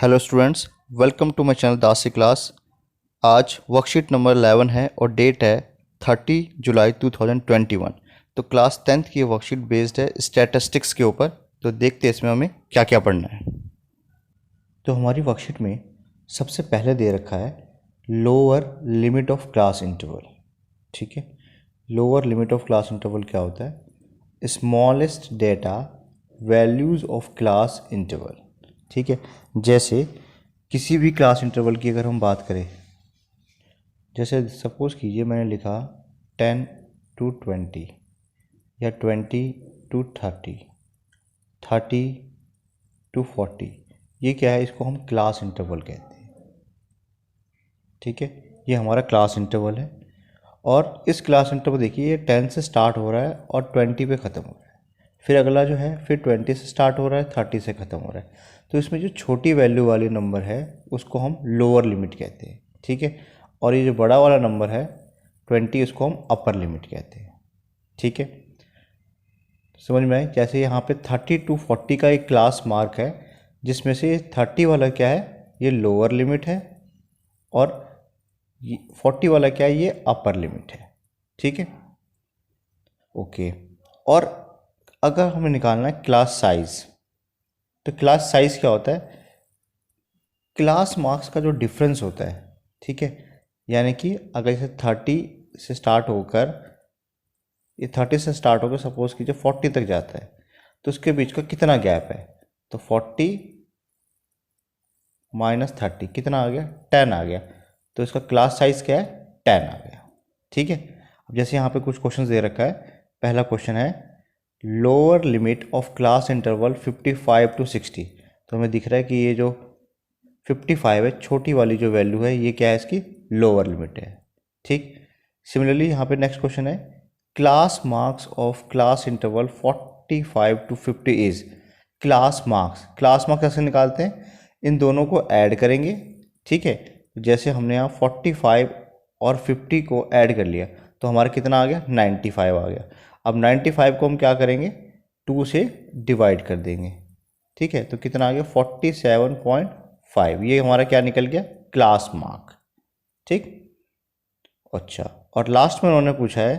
Hello students, welcome to my channel दासी class. आज worksheet number 11 है और डेट है 30 जुलाई 2021। तो क्लास 10th की वर्कशीट बेस्ड है स्टैटिस्टिक्स के ऊपर। तो देखते हैं इसमें हमें क्या क्या पढ़ना है। तो हमारी वर्कशीट में सबसे पहले दे रखा है lower limit of class interval. ठीक है, lower limit of class interval क्या होता है? Smallest data values of class interval. ठीक है, जैसे किसी भी क्लास इंटरवल की अगर हम बात करें, जैसे सपोज़ कीजिए मैंने लिखा 10 to 20 या 20 to 30, 30 to 40, ये क्या है? इसको हम क्लास इंटरवल कहते हैं। ठीक है, ये हमारा क्लास इंटरवल है। और इस क्लास इंटरवल देखिए, ये 10 से स्टार्ट हो रहा है और 20 पे ख़त्म हो रहा है। फिर अगला जो है फिर 20 से स्टार्ट हो रहा है, 30 से ख़त्म हो रहा है। तो इसमें जो छोटी वैल्यू वाली नंबर है उसको हम लोअर लिमिट कहते हैं। ठीक है, और ये जो बड़ा वाला नंबर है 20, उसको हम अपर लिमिट कहते हैं। ठीक है, समझ में आए? जैसे यहाँ पे 30 to 40 का एक क्लास मार्क है, जिसमें से 30 वाला क्या है? ये लोअर लिमिट है, और 40 वाला क्या है? ये अपर लिमिट है। ठीक है, ओके। और अगर हमें निकालना है क्लास साइज, तो क्लास साइज क्या होता है? क्लास मार्क्स का जो डिफरेंस होता है। ठीक है, यानी कि अगर इसे 30 से स्टार्ट होकर, ये 30 से स्टार्ट होकर सपोज कीजिए 40 तक जाता है, तो उसके बीच का कितना गैप है? तो 40 माइनस 30 कितना आ गया? 10 आ गया। तो इसका क्लास साइज क्या है? 10 आ गया। ठीक है, अब जैसे यहाँ पे कुछ क्वेश्चन दे रखा है। पहला क्वेश्चन है lower limit of class interval 55 to 60। तो हमें दिख रहा है कि ये जो 55 है, छोटी वाली जो वैल्यू है, ये क्या है? इसकी लोअर लिमिट है। ठीक, सिमिलरली यहाँ पे नेक्स्ट क्वेश्चन है class marks of class interval 45 to 50 is. Class marks कैसे निकालते हैं? इन दोनों को ऐड करेंगे। ठीक है, जैसे हमने यहाँ 45 और 50 को ऐड कर लिया तो हमारा कितना आ गया? 95 आ गया। अब 95 को हम क्या करेंगे? 2 से डिवाइड कर देंगे। ठीक है, तो कितना आ गया? 47.5। ये हमारा क्या निकल गया? Class mark. ठीक, अच्छा। और लास्ट में उन्होंने पूछा है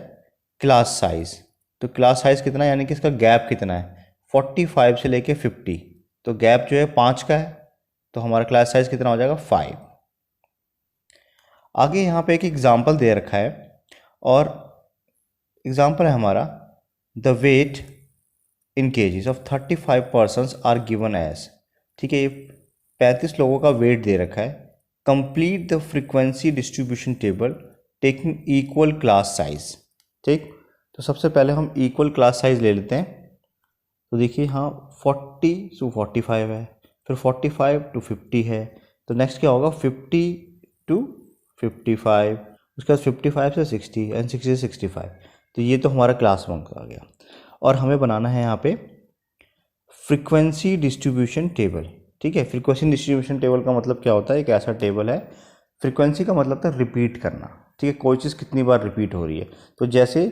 क्लास साइज। तो क्लास साइज कितना है, यानी कि इसका गैप कितना है? 45 से लेके 50, तो गैप जो है 5 का है, तो हमारा क्लास साइज कितना हो जाएगा? 5। आगे यहाँ पे एक एग्जाम्पल दे रखा है, और एग्जाम्पल है हमारा the weight in kgs of 35 persons are given age. ठीक है, ये 35 लोगों का वेट दे रखा है। Complete the frequency distribution table taking equal class size. ठीक, तो सबसे पहले हम इक्वल क्लास साइज ले लेते हैं। तो देखिए, हाँ 40 to 45 है, फिर 45 to 50 है, तो नेक्स्ट क्या होगा? 50 to 55, उसके बाद 55 से 60 एंड 60 से 65। तो ये तो हमारा क्लास वन का आ गया। और हमें बनाना है यहाँ पे फ्रीक्वेंसी डिस्ट्रीब्यूशन टेबल। ठीक है, फ्रीक्वेंसी डिस्ट्रीब्यूशन टेबल का मतलब क्या होता है? एक ऐसा टेबल है, फ्रीक्वेंसी का मतलब था रिपीट करना। ठीक है, कोई चीज़ कितनी बार रिपीट हो रही है। तो जैसे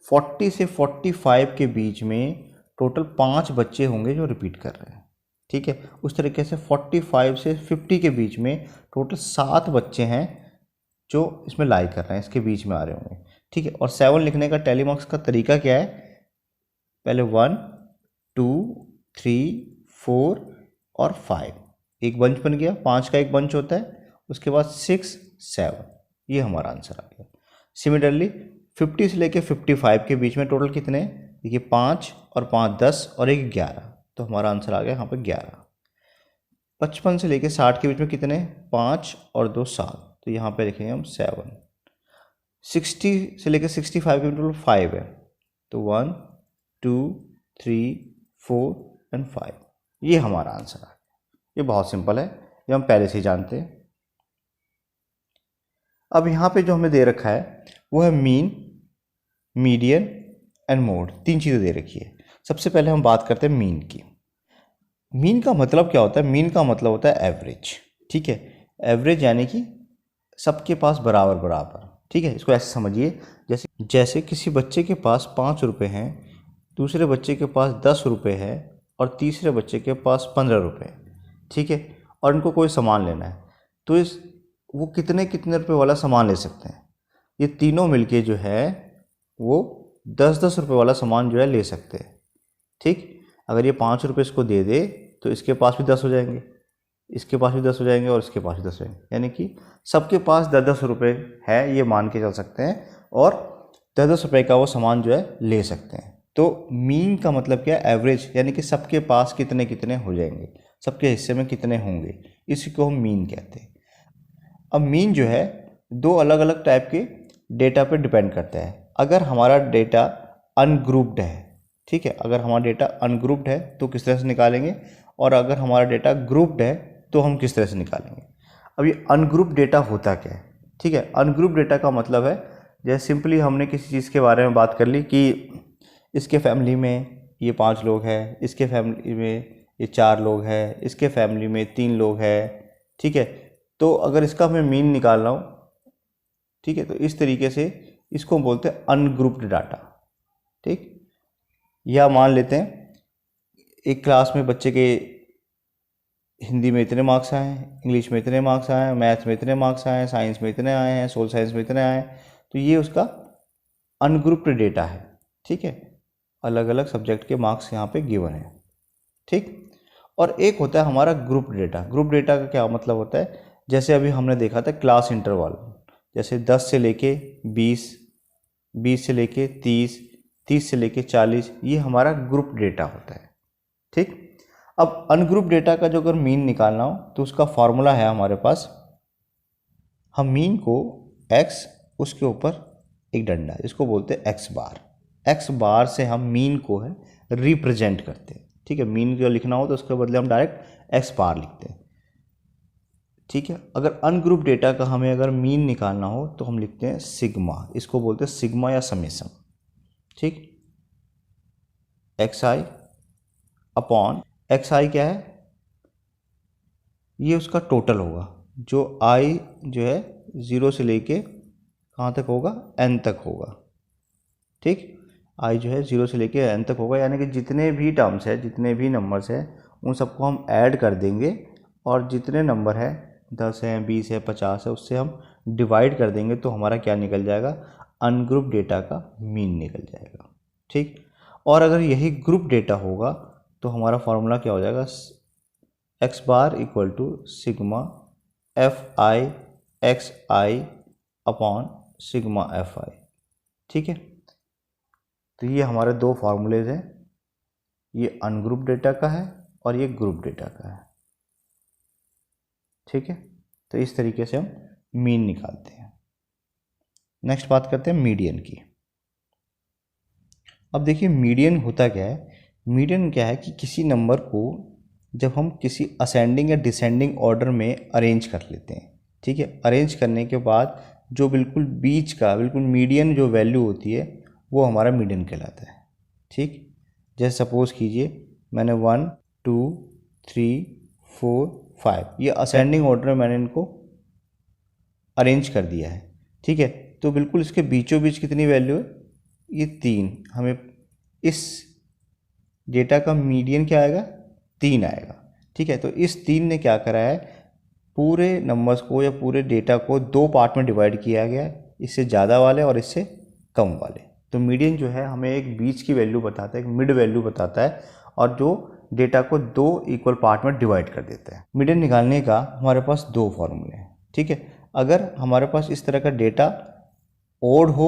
40 से 45 के बीच में टोटल 5 बच्चे होंगे जो रिपीट कर रहे हैं। ठीक है, उस तरीके से 45 से 50 के बीच में टोटल 7 बच्चे हैं जो इसमें लाई कर रहे हैं, इसके बीच में आ रहे होंगे। ठीक है, और 7 लिखने का टेलीमार्क्स का तरीका क्या है? पहले 1 2 3 4 और 5, एक बंच बन गया, 5 का एक बंच होता है। उसके बाद 6 7, ये हमारा आंसर आ गया। सिमिलरली 50 से लेके 55 के बीच में टोटल कितने? देखिए 5 और 5 10 और एक 11, तो हमारा आंसर आ गया यहाँ पे 11। 55 से लेके 60 के बीच में कितने? 5 और 2 7, तो यहाँ पे लिखेंगे हम 7। 60 से लेके 65 के बीच में 5 है, तो 1 2 3 4 एंड 5, ये हमारा आंसर आ गया। ये बहुत सिंपल है, ये हम पहले से ही जानते हैं। अब यहाँ पे जो हमें दे रखा है वो है मीन, मीडियन एंड मोड। 3 चीज़ें दे रखी है। सबसे पहले हम बात करते हैं मीन की। मीन का मतलब क्या होता है? मीन का मतलब होता है एवरेज। ठीक है, एवरेज यानी कि सबके पास बराबर बराबर। ठीक है, इसको ऐसे समझिए, जैसे किसी बच्चे के पास 5 रुपये हैं, दूसरे बच्चे के पास 10 रुपये है, और तीसरे बच्चे के पास 15 रुपये। ठीक है, और इनको कोई सामान लेना है, तो वो कितने कितने रुपए वाला सामान ले सकते हैं। ये तीनों मिलके जो है वो 10-10 रुपये वाला सामान जो है ले सकते हैं। ठीक, अगर ये 5 रुपये इसको दे दे तो इसके पास भी 10 हो जाएंगे, इसके पास भी 10 हो जाएंगे और इसके पास भी 10 हो जाएंगे, यानी कि सबके पास 10-10 रुपये है, ये मान के चल सकते हैं, और 10-10 रुपये का वो सामान जो है ले सकते हैं। तो मीन का मतलब क्या है, एवरेज, यानी कि सबके पास कितने कितने हो जाएंगे, सबके हिस्से में कितने होंगे, इसी को हम मीन कहते हैं। अब मीन जो है दो अलग अलग टाइप के डेटा पे डिपेंड करता है। अगर हमारा डेटा अनग्रुप्ड है, ठीक है, अगर हमारा डेटा अनग्रुप्ड है तो किस तरह से निकालेंगे, और अगर हमारा डेटा ग्रुप्ड है तो हम किस तरह से निकालेंगे। अब ये अनग्रुप्ड डेटा होता क्या है, ठीक है। अनग्रुप्ड डेटा का मतलब है, जैसे सिंपली हमने किसी चीज़ के बारे में बात कर ली कि इसके फैमिली में ये 5 लोग हैं, इसके फैमिली में ये 4 लोग हैं, इसके फैमिली में 3 लोग हैं, ठीक है। तो अगर इसका हमें मीन निकालना हो, ठीक है, तो इस तरीके से इसको बोलते हैं अनग्रुप्ड डाटा, ठीक। या मान लेते हैं एक क्लास में बच्चे के हिंदी में इतने मार्क्स आए हैं, इंग्लिश में इतने मार्क्स आए हैं, मैथ्स में इतने मार्क्स आए हैं, साइंस में इतने आए हैं, सोशल साइंस में इतने आए हैं, तो ये उसका अनग्रुप्ड डेटा है, ठीक है। अलग अलग सब्जेक्ट के मार्क्स यहाँ पे गिवन है, ठीक। और एक होता है हमारा ग्रुप डेटा। ग्रुप डेटा का क्या मतलब होता है, जैसे अभी हमने देखा था क्लास इंटरवल, जैसे 10 से लेके 20, 20 से लेके 30, 30 से लेके 40, ये हमारा ग्रुप डेटा होता है, ठीक। अब अनग्रुप डेटा का जो अगर मीन निकालना हो तो उसका फॉर्मूला है हमारे पास। हम मीन को x, उसके ऊपर एक डंडा, इसको बोलते हैं x बार। x बार से हम मीन को है रिप्रेजेंट करते हैं, ठीक है। मीन जो लिखना हो तो उसके बदले हम डायरेक्ट x बार लिखते हैं, ठीक है। अगर अनग्रुप डेटा का हमें अगर मीन निकालना हो तो हम लिखते हैं सिग्मा, इसको बोलते हैं सिग्मा या समेसन, ठीक। xi अपॉन xi क्या है, ये उसका टोटल होगा, जो i जो है 0 से लेके कहाँ तक होगा, n तक होगा, ठीक। i जो है 0 से लेके n तक होगा, यानी कि जितने भी टर्म्स है, जितने भी नंबर्स है, उन सबको हम ऐड कर देंगे, और जितने नंबर है 10 है, 20 है, 50 है, उससे हम डिवाइड कर देंगे, तो हमारा क्या निकल जाएगा, अनग्रुप डेटा का मीन निकल जाएगा, ठीक। और अगर यही ग्रुप डेटा होगा तो हमारा फॉर्मूला क्या हो जाएगा, x bar equal to sigma fi xi upon sigma fi, ठीक है। तो ये हमारे दो फार्मूलेज हैं, ये अनग्रुप डेटा का है और ये ग्रुप डेटा का है, ठीक है। तो इस तरीके से हम मीन निकालते हैं। नेक्स्ट बात करते हैं मीडियन की। अब देखिए मीडियन होता क्या है, मीडियन क्या है कि किसी नंबर को जब हम किसी असेंडिंग या डिसेंडिंग ऑर्डर में अरेंज कर लेते हैं, ठीक है। अरेंज करने के बाद जो बिल्कुल बीच का, बिल्कुल मीडियन जो वैल्यू होती है वो हमारा मीडियन कहलाता है, ठीक। जैसे सपोज़ कीजिए मैंने 1 2 3 4 5 ये असेंडिंग ऑर्डर में मैंने इनको अरेंज कर दिया है, ठीक है। तो बिल्कुल इसके बीचों बीच कितनी वैल्यू है, ये 3। हमें इस डेटा का मीडियन क्या आएगा, 3 आएगा, ठीक है। तो इस 3 ने क्या करा है, पूरे नंबर्स को या पूरे डेटा को 2 पार्ट में डिवाइड किया गया है, इससे ज़्यादा वाले और इससे कम वाले। तो मीडियन जो है हमें एक बीच की वैल्यू बताता है, एक मिड वैल्यू बताता है, और जो डेटा को 2 इक्वल पार्ट में डिवाइड कर देता है। मीडियन निकालने का हमारे पास 2 फॉर्मूले हैं, ठीक है। अगर हमारे पास इस तरह का डेटा ओड हो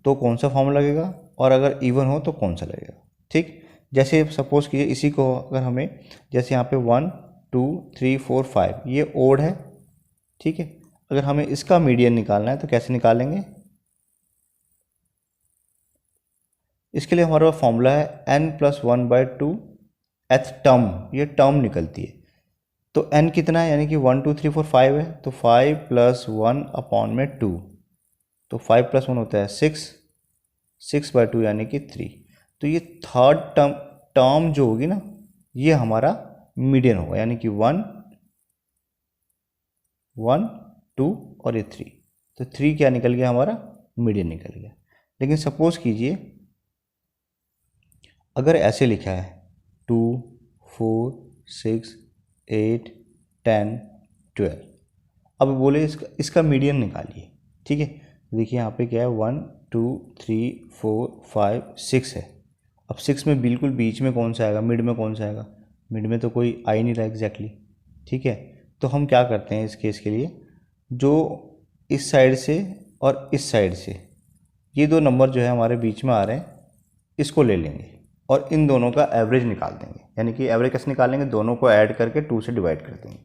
तो कौन सा फॉर्मूला लगेगा, और अगर इवन हो तो कौन सा लगेगा, ठीक। जैसे सपोज़ कीजिए इसी को अगर हमें, जैसे यहाँ पे 1 2 3 4 5 ये ओड है, ठीक है। अगर हमें इसका मीडियन निकालना है तो कैसे निकालेंगे, इसके लिए हमारे पास फॉर्मूला है n+1/2 एथ टर्म, ये टर्म निकलती है। तो n कितना है, यानी कि 1 2 3 4 5 है, तो 5 + 1 अपॉन में 2, तो 5 + 1 होता है 6, 6/2 यानी कि 3। तो ये थर्ड टर्म जो होगी ना, ये हमारा मीडियन होगा, यानी कि 1 1 2 और ये 3। तो 3 क्या निकल गया, हमारा मीडियन निकल गया। लेकिन सपोज़ कीजिए अगर ऐसे लिखा है 2 4 6 8 10, 12। अब बोले इसका मीडियन निकालिए। ठीक है, देखिए यहाँ पे क्या है, 1 2 3 4 5 6 है। अब 6 में बिल्कुल बीच में कौन सा आएगा, मिड में कौन सा आएगा, मिड में तो कोई आ ही नहीं रहा एग्जैक्टली। ठीक है, तो हम क्या करते हैं इस केस के लिए, जो इस साइड से और इस साइड से ये दो नंबर जो है हमारे बीच में आ रहे हैं, इसको ले लेंगे और इन दोनों का एवरेज निकाल देंगे। यानी कि एवरेज कैसे निकालेंगे, दोनों को ऐड करके 2 से डिवाइड कर देंगे।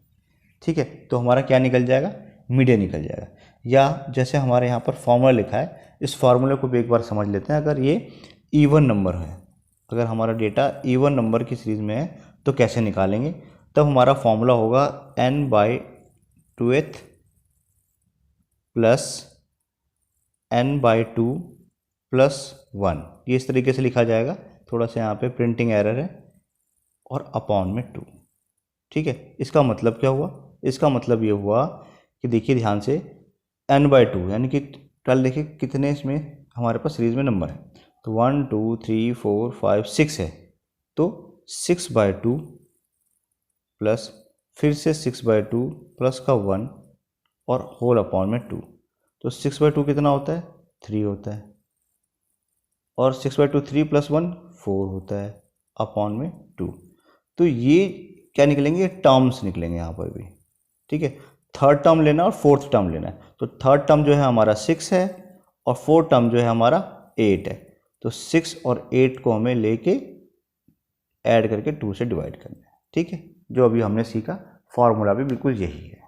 ठीक है, तो हमारा क्या निकल जाएगा, मीडियन निकल जाएगा। या जैसे हमारे यहाँ पर फॉर्मूला लिखा है, इस फार्मूले को भी एक बार समझ लेते हैं। अगर ये इवन नंबर है, अगर हमारा डेटा इवन नंबर की सीरीज़ में है तो कैसे निकालेंगे, तब हमारा फॉर्मूला होगा n/2th प्लस n/2 प्लस 1। ये इस तरीके से लिखा जाएगा, थोड़ा सा यहाँ पे प्रिंटिंग एरर है, और अपॉन में 2। ठीक है, इसका मतलब क्या हुआ, इसका मतलब ये हुआ कि देखिए ध्यान से n/2 यानी कि टोटल देखिए कितने इसमें हमारे पास सीरीज में नंबर है, तो 1 2 3 4 5 6 है, तो 6/2 प्लस फिर से 6/2 प्लस का 1 और होल अपॉन में 2। तो 6/2 कितना होता है, 3 होता है, और 6/2 3 प्लस 1 4 होता है, अपॉन में 2। तो ये क्या निकलेंगे, टर्म्स निकलेंगे यहाँ पर भी। ठीक है, थर्ड टर्म लेना और फोर्थ टर्म लेना है। तो थर्ड टर्म जो है हमारा 6 है और फोर्थ टर्म जो है हमारा 8 है। तो 6 और 8 को हमें लेके ऐड करके 2 से डिवाइड करना है। ठीक है, जो अभी हमने सीखा फॉर्मूला भी बिल्कुल यही है।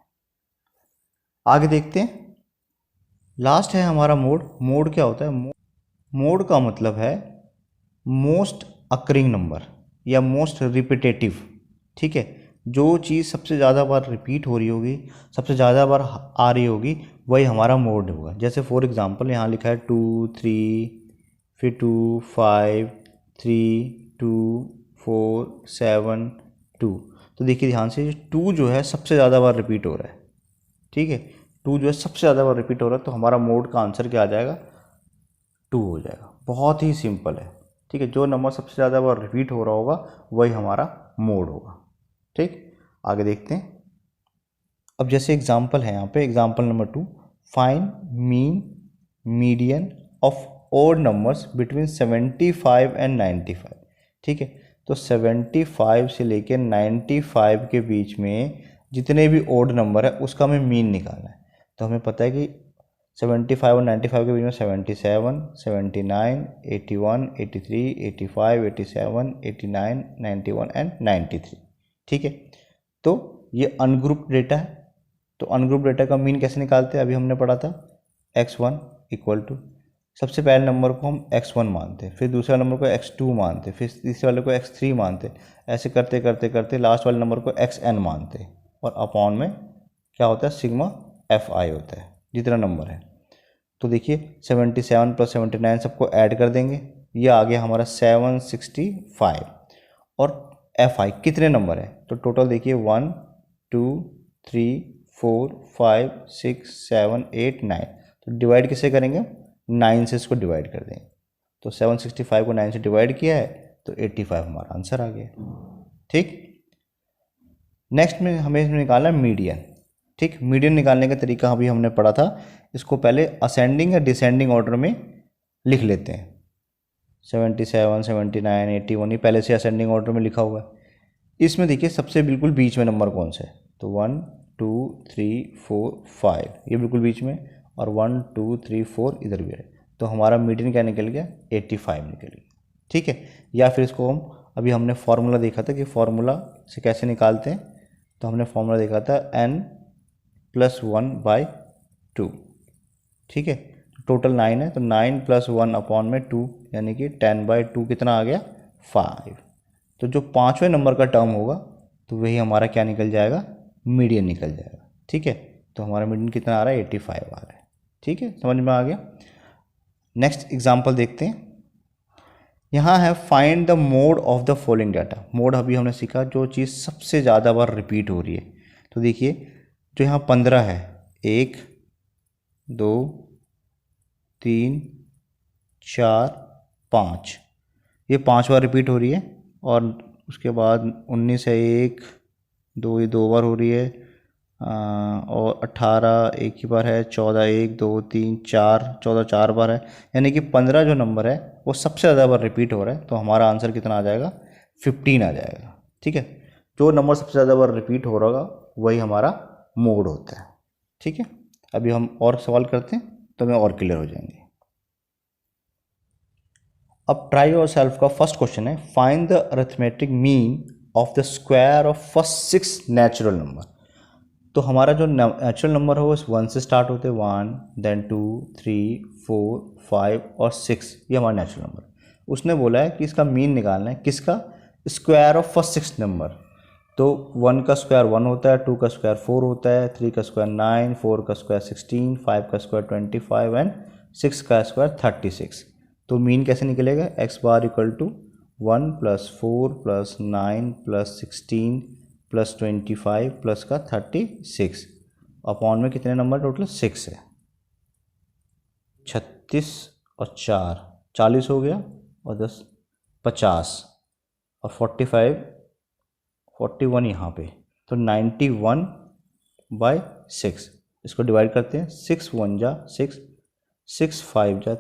आगे देखते हैं, लास्ट है हमारा मोड। मोड क्या होता है, मोड का मतलब है मोस्ट अकरिंग नंबर या मोस्ट रिपीटेटिव। ठीक है, जो चीज़ सबसे ज़्यादा बार रिपीट हो रही होगी, सबसे ज़्यादा बार आ रही होगी, वही हमारा मोड होगा। जैसे फॉर एग्जांपल यहाँ लिखा है 2 3 फिर 2 5 3 2 4 7 2। तो देखिए ध्यान से 2 जो है सबसे ज़्यादा बार रिपीट हो रहा है। ठीक है, 2 जो है सबसे ज़्यादा बार रिपीट हो रहा है, तो हमारा मोड का आंसर क्या आ जाएगा, 2 हो जाएगा। बहुत ही सिंपल है। ठीक है, जो नंबर सबसे ज़्यादा बार रिपीट हो रहा होगा वही हमारा मोड होगा। ठीक, आगे देखते हैं। अब जैसे एग्जांपल है यहाँ पे, example number 2, find mean median of odd numbers between 75 and 95। ठीक है, तो 75 से लेकर 95 के बीच में जितने भी ओड नंबर है उसका हमें मीन निकालना है। तो हमें पता है कि 75 और 95 के बीच में 77 79 81 83 85 87 89 91 एंड 93। ठीक है, तो ये अनग्रुप डेटा है। तो अनग्रुप डेटा का मीन कैसे निकालते हैं, अभी हमने पढ़ा था x1 इक्वल टू, सबसे पहले नंबर को हम x1 मानते, फिर दूसरे नंबर को x2 मानते, फिर तीसरे वाले को x3 मानते, ऐसे करते करते करते लास्ट वाले नंबर को xn मानते, और अपॉन में क्या होता है, सिग्मा fi होता है जितना नंबर है। तो देखिए 77 प्लस 79 सबको ऐड कर देंगे, ये आ गया हमारा 765। और fi कितने नंबर है, तो टोटल देखिए 1 2 3 4 5 6 7 8 9। तो डिवाइड किससे करेंगे, 9 से इसको डिवाइड कर देंगे। तो 765 को 9 से डिवाइड किया है तो 85 हमारा आंसर आ गया। ठीक, नेक्स्ट में हमें इसमें निकालना है मीडियन। ठीक, मीडियन निकालने का तरीका अभी हमने पढ़ा था, इसको पहले असेंडिंग या डिसेंडिंग ऑर्डर में लिख लेते हैं। 77 79 81 ये पहले से असेंडिंग ऑर्डर में लिखा हुआ है। इसमें देखिए सबसे बिल्कुल बीच में नंबर कौन सा है, तो 1 2 3 4 5 ये बिल्कुल बीच में, और 1 2 3 4 इधर भी है। तो हमारा मीडियन क्या निकल गया, 85 निकल गया। ठीक है, या फिर इसको हम अभी हमने फार्मूला देखा था कि फार्मूला से कैसे निकालते हैं, तो हमने फार्मूला देखा था n+1/2। ठीक है, टोटल 9 है, तो 9 + 1 अपॉन में 2 यानी कि 10/2 कितना आ गया, 5। तो जो पाँचवें नंबर का टर्म होगा तो वही हमारा क्या निकल जाएगा, मीडियन निकल जाएगा। ठीक है, तो हमारा मीडियन कितना आ रहा है, 85 आ रहा है। ठीक है, समझ में आ गया। नेक्स्ट एग्जांपल देखते हैं। यहाँ है find the mode of the following data. Mode अभी हमने सीखा जो चीज़ सबसे ज़्यादा बार रिपीट हो रही है। तो देखिए जो यहाँ 15 है, 1 2 3 4 5, ये 5 बार रिपीट हो रही है। और उसके बाद 19 है, 1 2 ये 2 बार हो रही है, और 18 एक ही बार है, 14 1 2 3 4, 14 4 बार है, यानी कि 15 जो नंबर है वो सबसे ज़्यादा बार रिपीट हो रहा है। तो हमारा आंसर कितना आ जाएगा, 15 आ जाएगा। ठीक है, जो नंबर सबसे ज़्यादा बार रिपीट हो रहा होगा वही हमारा मोड होता है। ठीक है, अभी हम और सवाल करते हैं तो हमें और क्लियर हो जाएंगे। अब ट्राई योर सेल्फ का फर्स्ट क्वेश्चन है, find the arithmetic mean of the square of first 6 natural number. तो हमारा जो नेचुरल नंबर है वो 1 से स्टार्ट होते हैं, 1 देन 2 3 4 5 और 6, ये हमारा नेचुरल नंबर। उसने बोला है कि इसका मीन निकालना है, किसका, स्क्वायर ऑफ फर्स्ट 6 नंबर। तो 1 का स्क्वायर 1 होता है, 2 का स्क्वायर 4 होता है, 3 का स्क्वायर 9, 4 का स्क्वायर 16, 5 का स्क्वायर 25 एंड 6 का स्क्वायर 36। तो मीन कैसे निकलेगा, x bar equal to 1 + 4 + 9 + 16 + 25 plus का 36 अपॉन में कितने नंबर टोटल 6 है, 36 और 4 40 हो गया, और 10 50 और 45 41 यहाँ पे, तो 91/6। इसको डिवाइड करते हैं, 6 1 जा 6, 6 5 जा,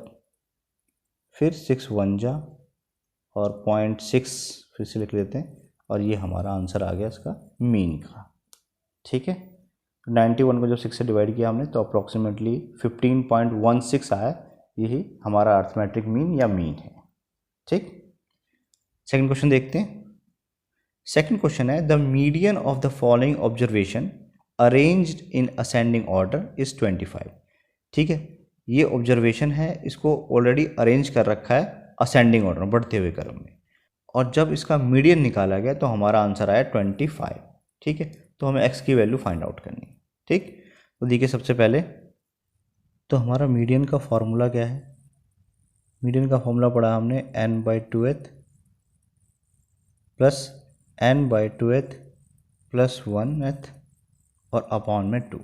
फिर 6 1 जा और 0.6 फिर से लिख लेते हैं, और ये हमारा आंसर आ गया इसका मीन का। ठीक है, 91 को जब 6 से डिवाइड किया हमने तो अप्रॉक्सीमेटली 15.16 आया, यही हमारा अर्थमेटिक मीन या मीन है। ठीक, सेकंड क्वेश्चन देखते हैं। सेकंड क्वेश्चन है, the median of the following observation arranged in ascending order is 25। ठीक है, ये ऑब्जर्वेशन है, इसको ऑलरेडी अरेंज कर रखा है असेंडिंग ऑर्डर, बढ़ते हुए क्रम में, और जब इसका मीडियन निकाला गया तो हमारा आंसर आया 25। ठीक है, तो हमें x की वैल्यू फाइंड आउट करनी है। ठीक, तो देखिए सबसे पहले तो हमारा मीडियन का फॉर्मूला क्या है, मीडियन का फॉर्मूला पढ़ा हमने n/2th plus n/2th plus 1th और अपॉन में 2।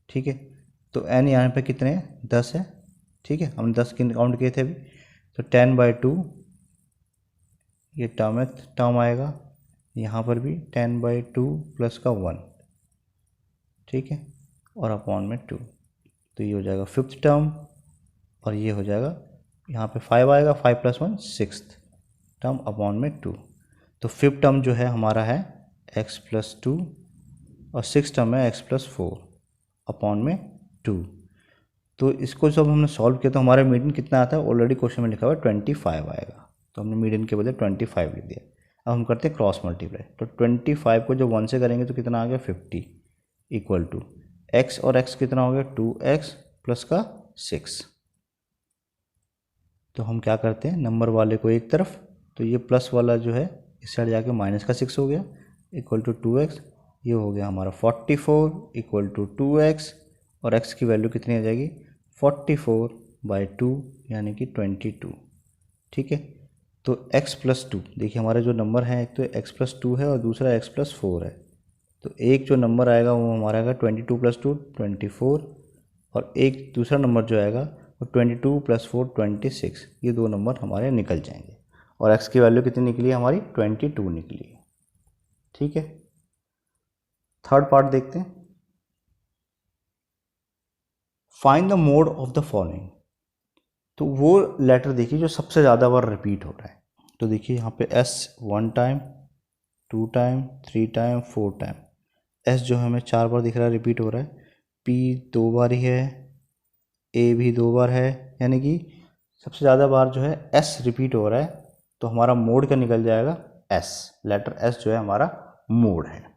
ठीक है, तो n यहाँ पे कितने हैं, 10 है। ठीक है, हमने 10 काउंट किए थे अभी, तो 10/2 ये टर्म आएगा, यहाँ पर भी 10/2 प्लस का 1। ठीक है, और अपॉन में 2, तो ये हो जाएगा 5th टर्म, और ये हो जाएगा यहाँ पे 5 आएगा, 5 + 1 6th टर्म अपॉन में 2। तो 5th टर्म जो है हमारा है x + 2 और 6th टर्म है x + 4 अपॉन में 2। तो इसको जब हमने सॉल्व किया तो हमारा मीडियन कितना आता है, ऑलरेडी क्वेश्चन में लिखा हुआ है 25 आएगा, तो हमने मीडियन के बदले 25 लिख दिया। अब हम करते हैं क्रॉस मल्टीप्लाई, तो 25 को जब 1 से करेंगे तो कितना आ गया 50 इक्वल टू x, और x कितना हो गया 2x प्लस का 6। तो हम क्या करते हैं, नंबर वाले को एक तरफ, तो ये प्लस वाला जो है इस साइड जाके -6 हो गया इक्वल टू 2x, ये हो गया हमारा 44 इक्वल टू 2x, और x की वैल्यू कितनी आ जाएगी 44/2 यानी कि 22। ठीक है, तो x + 2, देखिए हमारा जो नंबर है एक तो x + 2 है और दूसरा x + 4 है, तो एक जो नंबर आएगा वो हमारा आएगा 22 + 2 24, और एक दूसरा नंबर जो आएगा वो 22 + 4 26। ये दो नंबर हमारे निकल जाएंगे, और x की वैल्यू कितनी निकली है हमारी 22 निकली है। ठीक है, थर्ड पार्ट देखते हैं, find the mode of the following. तो वो लेटर देखिए जो सबसे ज़्यादा बार रिपीट हो रहा है, तो देखिए यहाँ पे S 1 time, 2 time, 3 time, 4 time, S जो हमें 4 बार दिख रहा है रिपीट हो रहा है, P 2 बार ही है, A भी 2 बार है, यानी कि सबसे ज़्यादा बार जो है S रिपीट हो रहा है, तो हमारा मोड क्या निकल जाएगा S, लेटर S जो है हमारा मोड है।